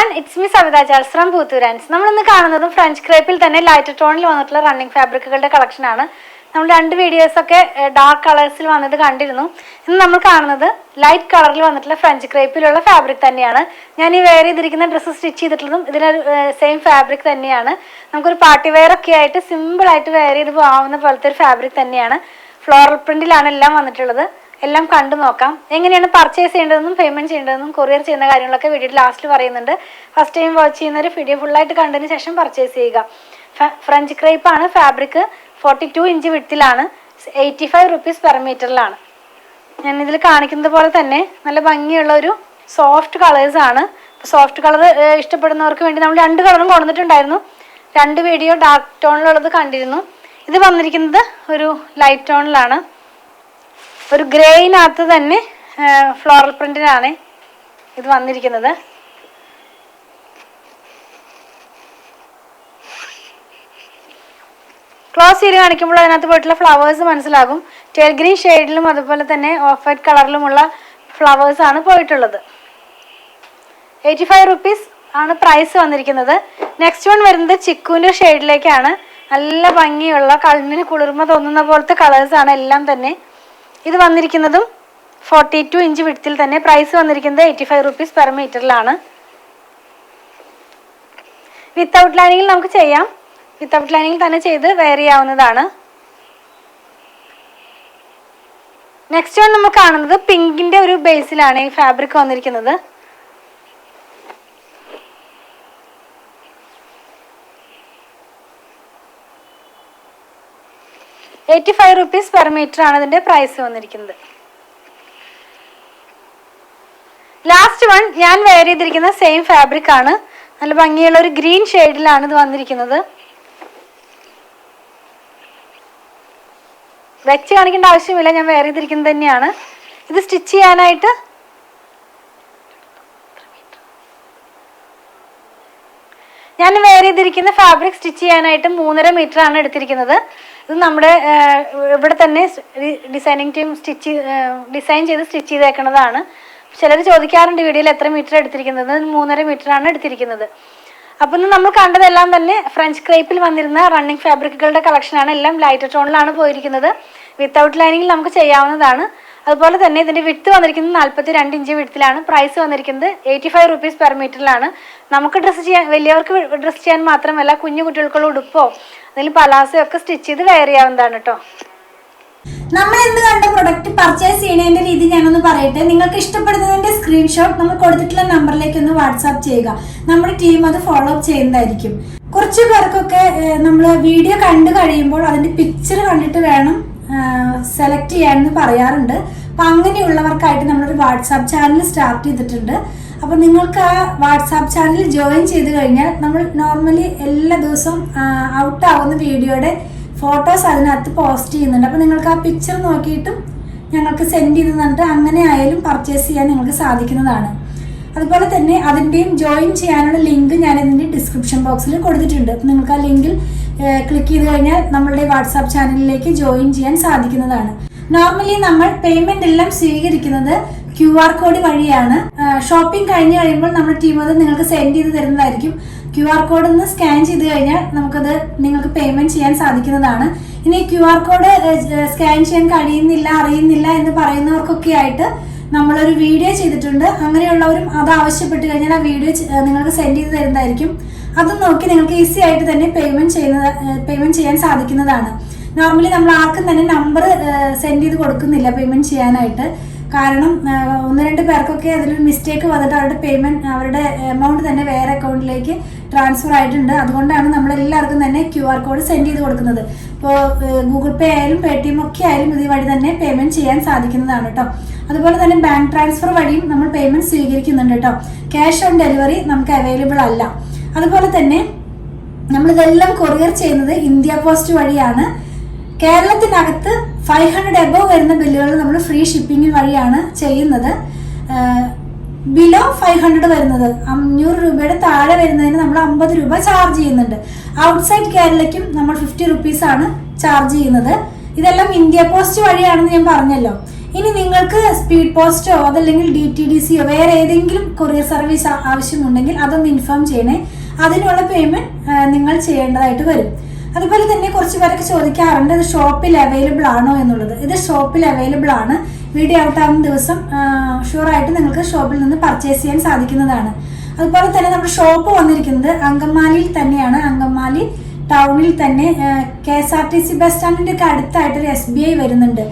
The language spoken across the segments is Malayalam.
everyone, it's me Savita Charles from Puthurands. നമ്മൾ ഇന്ന് കാണുന്നത് ഫ്രഞ്ച് ക്രേപ്പിൽ തന്നെ ലൈറ്റ് ടോണിൽ വന്നിട്ടുള്ള റണ്ണിങ് ഫാബ്രിക്കുകളുടെ കളക്ഷൻ ആണ്. നമ്മൾ രണ്ട് വീഡിയോസ് ഒക്കെ ഡാർക്ക് കളേഴ്സിൽ വന്നത് കണ്ടിരുന്നു. ഇന്ന് നമ്മൾ കാണുന്നത് ലൈറ്റ് കളറിൽ വന്നിട്ടുള്ള ഫ്രഞ്ച് ക്രേപ്പിലുള്ള ഫാബ്രിക് തന്നെയാണ്. ഞാൻ ഈ വെയർ ചെയ്തിരിക്കുന്ന ഡ്രസ്സ് സ്റ്റിച്ച് ചെയ്തിട്ടുള്ളതും ഇതിനൊരു സെയിം ഫാബ്രിക് തന്നെയാണ്. നമുക്കൊരു പാർട്ടി വെയർ ഒക്കെ ആയിട്ട് സിമ്പിൾ ആയിട്ട് വെയർ ചെയ്ത് പോകാവുന്ന പോലത്തെ ഒരു ഫാബ്രിക് തന്നെയാണ്. ഫ്ലോറൽ പ്രിന്റിലാണ് എല്ലാം വന്നിട്ടുള്ളത്. എല്ലാം കണ്ടു നോക്കാം. എങ്ങനെയാണ് പർച്ചേസ് ചെയ്യേണ്ടതെന്നും പേയ്മെന്റ് ചെയ്യേണ്ടതെന്നും കൊറിയർ ചെയ്യുന്ന കാര്യങ്ങളൊക്കെ വീഡിയോ ലാസ്റ്റിൽ പറയുന്നുണ്ട്. ഫസ്റ്റ് ടൈം വാച്ച് ചെയ്യുന്നവർ വീഡിയോ ഫുള്ളായിട്ട് കണ്ടതിന് ശേഷം പർച്ചേസ് ചെയ്യുക. ഫ്രഞ്ച് ക്രേപ്പ് ആണ്. ഫാബ്രിക് 42 ഇഞ്ച് വിഡ്ത്തിലാണ്. 85 rupees പെർ മീറ്ററിലാണ്. ഞാൻ ഇതിൽ കാണിക്കുന്നത് പോലെ തന്നെ നല്ല ഭംഗിയുള്ള ഒരു സോഫ്റ്റ് കളേഴ്സ് ആണ്. സോഫ്റ്റ് കളർ ഇഷ്ടപ്പെടുന്നവർക്ക് വേണ്ടി നമ്മൾ രണ്ട് കളറും കൊണ്ടുവന്നിട്ടുണ്ടായിരുന്നു. രണ്ട് വീഡിയോ ഡാർക്ക് ടോണിലുള്ളത് കണ്ടിരുന്നു. ഇത് വന്നിരിക്കുന്നത് ഒരു ലൈറ്റ് ടോണിലാണ്. ഒരു ഗ്രേയിനകത്ത് തന്നെ ഫ്ലോറൽ പ്രിന്റിനാണ് ഇത് വന്നിരിക്കുന്നത്. ക്ലോസ് ചെയ്ത് കാണിക്കുമ്പോൾ അതിനകത്ത് പോയിട്ടുള്ള ഫ്ലവേഴ്സ് മനസ്സിലാകും. ടെയിൽ ഗ്രീൻ ഷെയ്ഡിലും അതുപോലെ തന്നെ ഓഫ് വൈറ്റ് കളറിലുമുള്ള ഫ്ലവേഴ്സ് ആണ് പോയിട്ടുള്ളത്. 85 rupees ആണ് പ്രൈസ് വന്നിരിക്കുന്നത്. നെക്സ്റ്റ് വൺ വരുന്നത് ചിക്കുവിൻ്റെ ഷെയ്ഡിലേക്കാണ്. നല്ല ഭംഗിയുള്ള കണ്ണിന് കുളിർമ തോന്നുന്ന പോലത്തെ കളേഴ്സാണ് എല്ലാം തന്നെ. ഇത് വന്നിരിക്കുന്നതും 42 ഇഞ്ച് വിഡ്ത്തിൽ തന്നെ. പ്രൈസ് വന്നിരിക്കുന്നത് 85 rupees പെർ മീറ്ററിലാണ്. വിത്തൗട്ട് ലൈനിങ്ങിൽ നമുക്ക് ചെയ്യാം. വിത്തൗട്ട് ലൈനിങ്ങിൽ തന്നെ ചെയ്ത് വെയർ ചെയ്യാവുന്നതാണ്. നെക്സ്റ്റ് വൺ നമ്മൾ കാണുന്നത് പിങ്കിന്റെ ഒരു ബേസിലാണ് ഈ ഫാബ്രിക് വന്നിരിക്കുന്നത്. ₹85 പെർ മീറ്റർ ആണ് ഇതിന്റെ പ്രൈസ് വന്നിരിക്കുന്നത്. ലാസ്റ്റ് വൺ ഞാൻ വെയർ ചെയ്തിരിക്കുന്ന സെയിം ഫാബ്രിക് ആണ്. നല്ല ഭംഗിയുള്ള ഒരു ഗ്രീൻ ഷെയ്ഡിലാണ് ഇത് വന്നിരിക്കുന്നത്. വെച്ച് കാണിക്കേണ്ട ആവശ്യമില്ല, ഞാൻ വെയർ ചെയ്തിരിക്കുന്നത് തന്നെയാണ്. ഇത് സ്റ്റിച്ച് ചെയ്യാനായിട്ട് ഞാൻ വെയർ ചെയ്തിരിക്കുന്ന ഫാബ്രിക് സ്റ്റിച്ച് ചെയ്യാനായിട്ട് 3.5 മീറ്റർ ആണ് എടുത്തിരിക്കുന്നത്. ഇത് നമ്മുടെ ഇവിടെ തന്നെ ഡിസൈനിങ് ടീം ഡിസൈൻ ചെയ്ത് സ്റ്റിച്ച് ചെയ്തേക്കുന്നതാണ്. ചിലർ ചോദിക്കാറുണ്ട് വീഡിയോയിൽ എത്ര മീറ്റർ എടുത്തിരിക്കുന്നത്. 3.5 മീറ്റർ ആണ് എടുത്തിരിക്കുന്നത്. അപ്പം നമ്മൾ കണ്ടതെല്ലാം തന്നെ ഫ്രഞ്ച് ക്രേപ്പിൽ വന്നിരുന്ന റണ്ണിങ് ഫാബ്രിക്കുകളുടെ കളക്ഷനാണ്. എല്ലാം ലൈറ്റ് ടോണിലാണ് പോയിരിക്കുന്നത്. വിത്തൗട്ട് ലൈനിങ്ങിൽ നമുക്ക് ചെയ്യാവുന്നതാണ്. അതുപോലെ തന്നെ ഇതിന്റെ വിഡ്ത്ത് വന്നിരിക്കുന്നത് 42 ഇഞ്ച് വിഡ്ത്തിലാണ്. പ്രൈസ് വന്നിരിക്കുന്നത് 85 rupees പെർ മീറ്ററിലാണ്. നമുക്ക് ഡ്രസ്സ് ചെയ്യാൻ, വലിയവർക്ക് ഡ്രസ്സ് ചെയ്യാൻ മാത്രമല്ല കുഞ്ഞു കുട്ടികൾക്കുള്ള ഉടുപ്പോ അതിൽ പലാസോ ഒക്കെ സ്റ്റിച്ച് ചെയ്ത് വെയർ ചെയ്യാവുന്നതാണ് കേട്ടോ. നമ്മൾ എന്ത് കണ്ട പ്രൊഡക്റ്റ് പർച്ചേസ് ചെയ്യുന്നതിന്റെ രീതി ഞാനൊന്ന് പറയട്ടെ. നിങ്ങൾക്ക് ഇഷ്ടപ്പെടുന്നതിന്റെ സ്ക്രീൻഷോട്ട് നമ്മൾ കൊടുത്തിട്ടുള്ള നമ്പറിലേക്ക് ഒന്ന് വാട്സാപ്പ് ചെയ്യുക. നമ്മുടെ ടീം അത് ഫോളോ അപ്പ് ചെയ്യുന്നതായിരിക്കും. കുറച്ച് പേർക്കൊക്കെ നമ്മൾ വീഡിയോ കണ്ടു കഴിയുമ്പോൾ അതിന്റെ പിക്ചർ കണ്ടിട്ട് വേണം സെലക്ട് ചെയ്യാനെന്ന് പറയാറുണ്ട്. അപ്പൊ അങ്ങനെയുള്ളവർക്കായിട്ട് നമ്മളൊരു വാട്സാപ്പ് ചാനൽ സ്റ്റാർട്ട് ചെയ്തിട്ടുണ്ട്. അപ്പൊ നിങ്ങൾക്ക് ആ വാട്സാപ്പ് ചാനൽ ജോയിൻ ചെയ്ത് കഴിഞ്ഞാൽ നമ്മൾ നോർമലി എല്ലാ ദിവസവും ഔട്ട് ആവുന്ന വീഡിയോയുടെ ഫോട്ടോസ് അതിനകത്ത് പോസ്റ്റ് ചെയ്യുന്നുണ്ട്. അപ്പോൾ നിങ്ങൾക്ക് ആ പിക്ചർ നോക്കിയിട്ടും ഞങ്ങൾക്ക് സെൻഡ് ചെയ്ത് തന്നിട്ട് അങ്ങനെ ആയാലും പർച്ചേസ് ചെയ്യാൻ നിങ്ങൾക്ക് സാധിക്കുന്നതാണ്. അതുപോലെ തന്നെ അതിൻ്റെയും ജോയിൻ ചെയ്യാനുള്ള ലിങ്ക് ഞാൻ ഇതിൻ്റെ ഡിസ്ക്രിപ്ഷൻ ബോക്സിൽ കൊടുത്തിട്ടുണ്ട്. അപ്പോൾ നിങ്ങൾക്ക് ആ ലിങ്കിൽ ക്ലിക്ക് ചെയ്ത് കഴിഞ്ഞാൽ നമ്മളുടെ വാട്സാപ്പ് ചാനലിലേക്ക് ജോയിൻ ചെയ്യാൻ സാധിക്കുന്നതാണ്. നോർമലി നമ്മൾ പേയ്മെന്റ് എല്ലാം സ്വീകരിക്കുന്നത് QR കോഡ് വഴിയാണ്. ഷോപ്പിംഗ് കഴിഞ്ഞ് കഴിയുമ്പോൾ നമ്മുടെ ടീം അത് നിങ്ങൾക്ക് സെൻഡ് ചെയ്ത് തരുന്നതായിരിക്കും. QR കോഡ് ഒന്ന് സ്കാൻ ചെയ്ത് കഴിഞ്ഞാൽ നമുക്കത് നിങ്ങൾക്ക് പേയ്മെന്റ് ചെയ്യാൻ സാധിക്കുന്നതാണ്. ഇനി QR കോഡ് സ്കാൻ ചെയ്യാൻ കഴിയുന്നില്ല, അറിയുന്നില്ല എന്ന് പറയുന്നവർക്കൊക്കെ ആയിട്ട് നമ്മളൊരു വീഡിയോ ചെയ്തിട്ടുണ്ട്. അങ്ങനെയുള്ളവരും അത് ആവശ്യപ്പെട്ട് കഴിഞ്ഞാൽ ആ വീഡിയോ നിങ്ങൾക്ക് സെൻഡ് ചെയ്ത് തരുന്നതായിരിക്കും. അത് നോക്കി നിങ്ങൾക്ക് ഈസി ആയിട്ട് തന്നെ പേയ്മെന്റ് ചെയ്യാൻ സാധിക്കുന്നതാണ്. നോർമലി നമ്മൾ ആർക്കും തന്നെ നമ്പർ സെൻഡ് ചെയ്ത് കൊടുക്കുന്നില്ല പേയ്മെന്റ് ചെയ്യാനായിട്ട്. കാരണം 1-2 പേർക്കൊക്കെ അതിലൊരു മിസ്റ്റേക്ക് വന്നിട്ട് അവരുടെ എമൗണ്ട് തന്നെ വേറെ അക്കൗണ്ടിലേക്ക് ട്രാൻസ്ഫർ ആയിട്ടുണ്ട്. അതുകൊണ്ടാണ് നമ്മൾ എല്ലാവർക്കും തന്നെ QR കോഡ് സെൻഡ് ചെയ്ത് കൊടുക്കുന്നത്. ഇപ്പോൾ ഗൂഗിൾ പേ ആയാലും Paytm ഒക്കെ ആയാലും ഇത് വഴി തന്നെ പേയ്മെന്റ് ചെയ്യാൻ സാധിക്കുന്നതാണ് കേട്ടോ. അതുപോലെ തന്നെ ബാങ്ക് ട്രാൻസ്ഫർ വഴിയും നമ്മൾ പേയ്മെന്റ് സ്വീകരിക്കുന്നുണ്ട് കേട്ടോ. ക്യാഷ് ഓൺ ഡെലിവറി നമുക്ക് അവൈലബിൾ അല്ല. അതുപോലെ തന്നെ നമ്മളിതെല്ലാം കൊറിയർ ചെയ്യുന്നത് ഇന്ത്യ പോസ്റ്റ് വഴിയാണ്. കേരളത്തിനകത്ത് 500 above വരുന്ന ബില്ലുകൾ നമ്മൾ ഫ്രീ ഷിപ്പിംഗ് വഴിയാണ് ചെയ്യുന്നത്. ബിലോ 500 വരുന്നത് 500 രൂപയുടെ താഴെ വരുന്നതിന് നമ്മൾ 50 രൂപ ചാർജ് ചെയ്യുന്നുണ്ട്. ഔട്ട്സൈഡ് കേരളയ്ക്കും നമ്മൾ 50 rupees ആണ് ചാർജ് ചെയ്യുന്നത്. ഇതെല്ലാം ഇന്ത്യ പോസ്റ്റ് വഴിയാണെന്ന് ഞാൻ പറഞ്ഞല്ലോ. ഇനി നിങ്ങൾക്ക് സ്പീഡ് പോസ്റ്റോ അതല്ലെങ്കിൽ DTDCയോ വേറെ ഏതെങ്കിലും കൊറിയർ സർവീസ് ആവശ്യമുണ്ടെങ്കിൽ അതൊന്ന് ഇൻഫോം ചെയ്യണേ. അതിനുള്ള പേയ്മെന്റ് നിങ്ങൾ ചെയ്യേണ്ടതായിട്ട് വരും. അതുപോലെ തന്നെ കുറച്ച് പേരൊക്കെ ചോദിക്കാറുണ്ട് ഇത് ഷോപ്പിൽ അവൈലബിൾ ആണോ എന്നുള്ളത്. ഇത് ഷോപ്പിൽ അവൈലബിൾ ആണ്. വീഡിയോ ഔട്ട് ആവുന്ന ദിവസം ഷുവറായിട്ട് നിങ്ങൾക്ക് ഷോപ്പിൽ നിന്ന് പർച്ചേസ് ചെയ്യാൻ സാധിക്കുന്നതാണ്. അതുപോലെ തന്നെ നമ്മുടെ ഷോപ്പ് വന്നിരിക്കുന്നത് അങ്കമാലിയിൽ തന്നെയാണ്. അങ്കമാലി ടൗണിൽ തന്നെ KSRTC ബസ് സ്റ്റാൻഡിൻ്റെ ഒക്കെ അടുത്തായിട്ട് ഒരു SBI വരുന്നുണ്ട്.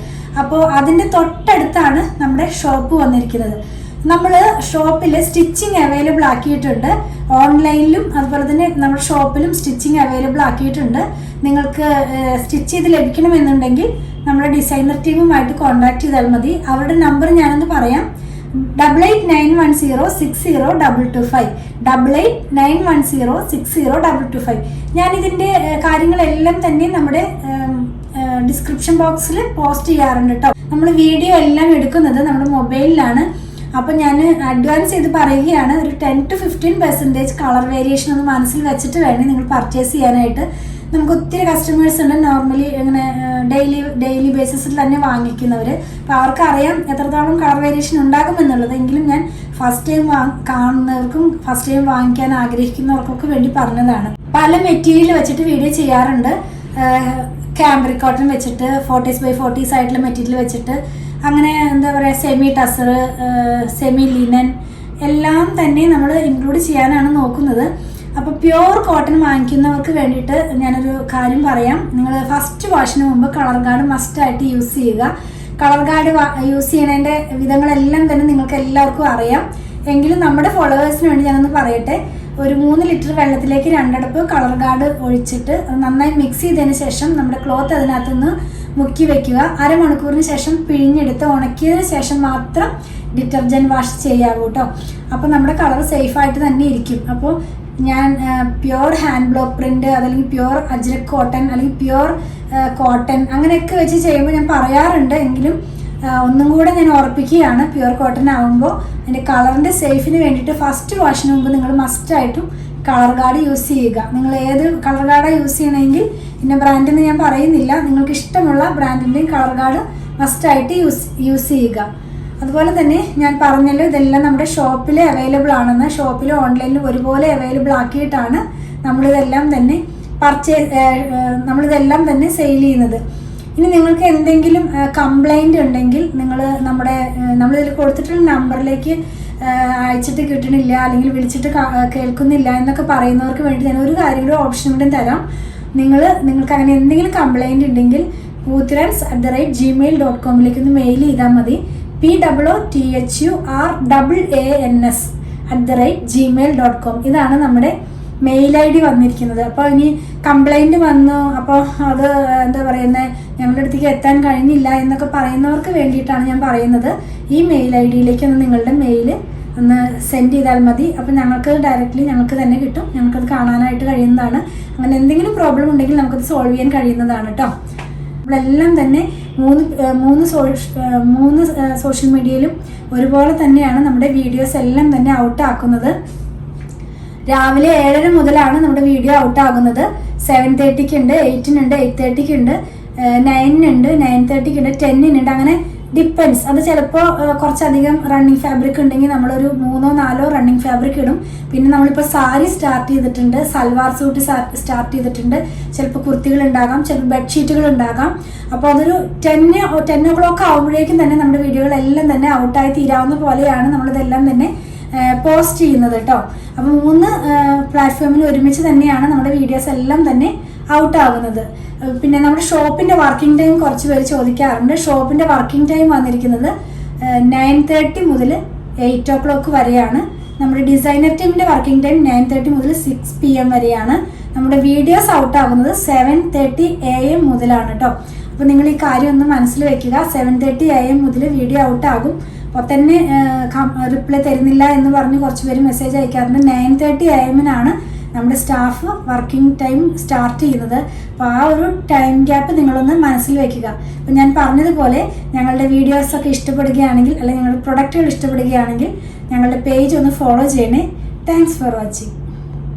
അപ്പോൾ അതിൻ്റെ തൊട്ടടുത്താണ് നമ്മുടെ ഷോപ്പ് വന്നിരിക്കുന്നത്. നമ്മൾ ഷോപ്പിൽ സ്റ്റിച്ചിങ് അവൈലബിൾ ആക്കിയിട്ടുണ്ട്. ഓൺലൈനിലും അതുപോലെ തന്നെ നമ്മുടെ ഷോപ്പിലും സ്റ്റിച്ചിങ് അവൈലബിൾ ആക്കിയിട്ടുണ്ട്. നിങ്ങൾക്ക് സ്റ്റിച്ച് ചെയ്ത് ലഭിക്കണമെന്നുണ്ടെങ്കിൽ നമ്മുടെ ഡിസൈനർ ടീമുമായിട്ട് കോൺടാക്ട് ചെയ്താൽ മതി. അവരുടെ നമ്പർ ഞാനൊന്ന് പറയാം. 8891060225 8891060225. ഞാനിതിൻ്റെ കാര്യങ്ങളെല്ലാം തന്നെ നമ്മുടെ ഡിസ്ക്രിപ്ഷൻ ബോക്സിൽ പോസ്റ്റ് ചെയ്യാറുണ്ട് കേട്ടോ. നമ്മൾ വീഡിയോ എല്ലാം എടുക്കുന്നത് നമ്മുടെ മൊബൈലിലാണ്. അപ്പോൾ ഞാൻ അഡ്വാൻസ് ചെയ്ത് പറയുകയാണ്, ഒരു 10 to 15% കളർ വേരിയേഷൻ ഒന്ന് മനസ്സിൽ വെച്ചിട്ട് വേണം നിങ്ങൾ പർച്ചേസ് ചെയ്യാനായിട്ട്. നമുക്ക് ഒത്തിരി കസ്റ്റമേഴ്സ് ഉണ്ട് നോർമലി ഇങ്ങനെ ഡെയിലി ബേസിസിൽ തന്നെ വാങ്ങിക്കുന്നവർ. അപ്പോൾ അവർക്കറിയാം എത്രത്തോളം കളർ വേരിയേഷൻ ഉണ്ടാകുമെന്നുള്ളത്. എങ്കിലും ഞാൻ ഫസ്റ്റ് ടൈം കാണുന്നവർക്കും ഫസ്റ്റ് ടൈം വാങ്ങിക്കാൻ ആഗ്രഹിക്കുന്നവർക്കൊക്കെ വേണ്ടി പറഞ്ഞതാണ്. പല മെറ്റീരിയൽ വെച്ചിട്ട് വീഡിയോ ചെയ്യാറുണ്ട്. ക്യാമ്പ്രിക് കോട്ടൺ വെച്ചിട്ട് 40s by 40s ആയിട്ടുള്ള മെറ്റീരിയൽ വെച്ചിട്ട് അങ്ങനെ എന്താ പറയുക സെമി ടസർ, സെമി ലിനൻ എല്ലാം തന്നെ നമ്മൾ ഇൻക്ലൂഡ് ചെയ്യാനാണ് നോക്കുന്നത്. അപ്പോൾ പ്യുവർ കോട്ടൺ വാങ്ങിക്കുന്നവർക്ക് വേണ്ടിയിട്ട് ഞാനൊരു കാര്യം പറയാം. നിങ്ങൾ ഫസ്റ്റ് വാഷിന് മുമ്പ് കളർ ഗാർഡ് മസ്റ്റായിട്ട് യൂസ് ചെയ്യുക. കളർ ഗാർഡ് യൂസ് ചെയ്യുന്നതിൻ്റെ വിധങ്ങളെല്ലാം തന്നെ നിങ്ങൾക്ക് എല്ലാവർക്കും അറിയാം. എങ്കിലും നമ്മുടെ ഫോളോവേഴ്സിന് വേണ്ടി ഞാനൊന്ന് പറയട്ടെ. ഒരു 3 ലിറ്റർ വെള്ളത്തിലേക്ക് 2 അടപ്പ് കളർ ഗാർഡ് ഒഴിച്ചിട്ട് നന്നായി മിക്സ് ചെയ്തതിന് ശേഷം നമ്മുടെ ക്ലോത്ത് അതിനകത്തുനിന്ന് മുക്കി വെക്കുക. അരമണിക്കൂറിന് ശേഷം പിഴിഞ്ഞെടുത്ത് ഉണക്കിയതിന് ശേഷം മാത്രം ഡിറ്റർജൻറ്റ് വാഷ് ചെയ്യാവൂ കേട്ടോ. അപ്പോൾ നമ്മുടെ കളർ സേഫായിട്ട് തന്നെ ഇരിക്കും. അപ്പോൾ ഞാൻ പ്യുവർ ഹാൻഡ് ബ്ലോക്ക് പ്രിന്റ് അതല്ലെങ്കിൽ പ്യുവർ അജ്രക് കോട്ടൺ അല്ലെങ്കിൽ പ്യുവർ കോട്ടൺ അങ്ങനെയൊക്കെ വെച്ച് ചെയ്യുമ്പോൾ ഞാൻ പറയാറുണ്ട്. എങ്കിലും ഒന്നും കൂടെ ഞാൻ ഉറപ്പിക്കുകയാണ്, പ്യുവർ കോട്ടൺ ആകുമ്പോൾ അതിൻ്റെ കളറിൻ്റെ സേഫിന് വേണ്ടിയിട്ട് ഫസ്റ്റ് വാഷിന് മുമ്പ് നിങ്ങൾ മസ്റ്റായിട്ടും കളർ ഗാർഡ് യൂസ് ചെയ്യുക. നിങ്ങൾ ഏത് കളർ ഗാർഡാണ് യൂസ് ചെയ്യണമെങ്കിൽ ഇന്ന ബ്രാൻഡെന്ന് ഞാൻ പറയുന്നില്ല, നിങ്ങൾക്ക് ഇഷ്ടമുള്ള ബ്രാൻഡിൻ്റെയും കളർ ഗാർഡ് മസ്റ്റായിട്ട് യൂസ് ചെയ്യുക. അതുപോലെ തന്നെ ഞാൻ പറഞ്ഞല്ലോ ഇതെല്ലാം നമ്മുടെ ഷോപ്പിൽ അവൈലബിൾ ആണെന്ന്. ഷോപ്പിലും ഓൺലൈനിലും ഒരുപോലെ അവൈലബിൾ ആക്കിയിട്ടാണ് നമ്മളിതെല്ലാം തന്നെ സെയിൽ ചെയ്യുന്നത്. ഇനി നിങ്ങൾക്ക് എന്തെങ്കിലും കംപ്ലൈൻറ്റ് ഉണ്ടെങ്കിൽ നമ്മളിതിൽ കൊടുത്തിട്ടുള്ള നമ്പറിലേക്ക് അയച്ചിട്ട് കിട്ടണില്ല അല്ലെങ്കിൽ വിളിച്ചിട്ട് കേൾക്കുന്നില്ല എന്നൊക്കെ പറയുന്നവർക്ക് വേണ്ടി ഞാൻ ഒരു കാര്യം കൂടെ ഓപ്ഷൻ കൂടെ തരാം. നിങ്ങൾക്ക് അങ്ങനെ എന്തെങ്കിലും കംപ്ലൈൻറ്റ് ഉണ്ടെങ്കിൽ poothurans@gmail.com ഒന്ന് മെയിൽ ചെയ്താൽ മതി. POOTHURANS@gmail.com ഇതാണ് നമ്മുടെ മെയിൽ ID വന്നിരിക്കുന്നത്. അപ്പോൾ ഇനി കംപ്ലൈൻറ്റ് വന്നു, അപ്പോൾ അത് എന്താ പറയുന്നത് ഞങ്ങളുടെ അടുത്തേക്ക് എത്താൻ കഴിഞ്ഞില്ല എന്നൊക്കെ പറയുന്നവർക്ക് വേണ്ടിയിട്ടാണ് ഞാൻ പറയുന്നത്. ഈ മെയിൽ ID-യിലേക്ക് ഒന്ന് നിങ്ങളുടെ മെയിൽ ഒന്ന് സെൻഡ് ചെയ്താൽ മതി. അപ്പോൾ ഞങ്ങൾക്ക് ഡയറക്റ്റ്ലി ഞങ്ങൾക്ക് തന്നെ കിട്ടും, ഞങ്ങൾക്കത് കാണാനായിട്ട് കഴിയുന്നതാണ്. അങ്ങനെ എന്തെങ്കിലും പ്രോബ്ലം ഉണ്ടെങ്കിൽ നമുക്കത് സോൾവ് ചെയ്യാൻ കഴിയുന്നതാണ് കേട്ടോ. നമ്മളെല്ലാം തന്നെ മൂന്ന് സോഷ്യൽ മീഡിയയിലും ഒരുപോലെ തന്നെയാണ് നമ്മുടെ വീഡിയോസ് എല്ലാം തന്നെ ഔട്ട് ആക്കുന്നത്. രാവിലെ 7:30 മുതലാണ് നമ്മുടെ വീഡിയോ ഔട്ട് ആകുന്നത്. 7:30 ഉണ്ട്, 8-നുണ്ട്, 8:30 ഉണ്ട്, 9-നുണ്ട്, 9:30 ഉണ്ട്, 10-നുണ്ട്. അങ്ങനെ ഡിപ്പെൻസ്. അത് ചിലപ്പോൾ കുറച്ചധികം റണ്ണിങ് ഫാബ്രിക് ഉണ്ടെങ്കിൽ നമ്മളൊരു 3-4 റണ്ണിങ് ഫാബ്രിക് ഇടും. പിന്നെ നമ്മളിപ്പോൾ സാരി സ്റ്റാർട്ട് ചെയ്തിട്ടുണ്ട്, സൽവാർ സൂട്ട് സ്റ്റാർട്ട് ചെയ്തിട്ടുണ്ട്, ചിലപ്പോൾ കുർത്തികൾ ഉണ്ടാകാം, ചിലപ്പോൾ ബെഡ്ഷീറ്റുകൾ ഉണ്ടാകാം. അപ്പോൾ അതൊരു 10 o'clock ആകുമ്പോഴേക്കും തന്നെ നമ്മുടെ വീഡിയോകളെല്ലാം തന്നെ ഔട്ടായി തീരാവുന്ന പോലെയാണ് നമ്മളിതെല്ലാം തന്നെ പോസ്റ്റ് ചെയ്യുന്നത് കേട്ടോ. അപ്പോൾ 3 പ്ലാറ്റ്ഫോമിൽ ഒരുമിച്ച് തന്നെയാണ് നമ്മുടെ വീഡിയോസ് എല്ലാം തന്നെ ഔട്ട് ആകുന്നത്. പിന്നെ നമ്മുടെ ഷോപ്പിൻ്റെ വർക്കിംഗ് ടൈം കുറച്ച് പേര് ചോദിക്കാറുണ്ട്. ഷോപ്പിൻ്റെ വർക്കിംഗ് ടൈം വന്നിരിക്കുന്നത് 9:30 മുതൽ 8 o'clock വരെയാണ്. നമ്മുടെ ഡിസൈനർ ടീമിൻ്റെ വർക്കിംഗ് ടൈം 9:30 മുതൽ 6 PM വരെയാണ്. നമ്മുടെ വീഡിയോസ് ഔട്ട് ആകുന്നത് 7:30 AM മുതലാണ് കേട്ടോ. അപ്പോൾ നിങ്ങൾ ഈ കാര്യം ഒന്ന് മനസ്സിൽ വെക്കുക. 7:30 AM മുതൽ വീഡിയോ ഔട്ട് ആകും. അപ്പോൾ തന്നെ റിപ്ലൈ തരുന്നില്ല എന്ന് പറഞ്ഞ് കുറച്ച് പേര് മെസ്സേജ് അയക്കാറുണ്ട്. 9:30 AM-നാണ് നമ്മുടെ സ്റ്റാഫ് വർക്കിംഗ് ടൈം സ്റ്റാർട്ട് ചെയ്യുന്നത്. അപ്പോൾ ആ ഒരു ടൈം ഗ്യാപ്പ് നിങ്ങളൊന്ന് മനസ്സിൽ വെക്കുക. അപ്പോൾ ഞാൻ പറഞ്ഞതുപോലെ ഞങ്ങളുടെ വീഡിയോസൊക്കെ ഇഷ്ടപ്പെടുകയാണെങ്കിൽ അല്ലെങ്കിൽ ഞങ്ങളുടെ പ്രൊഡക്റ്റുകൾ ഇഷ്ടപ്പെടുകയാണെങ്കിൽ ഞങ്ങളുടെ പേജ് ഒന്ന് ഫോളോ ചെയ്യണേ. Thanks for watching.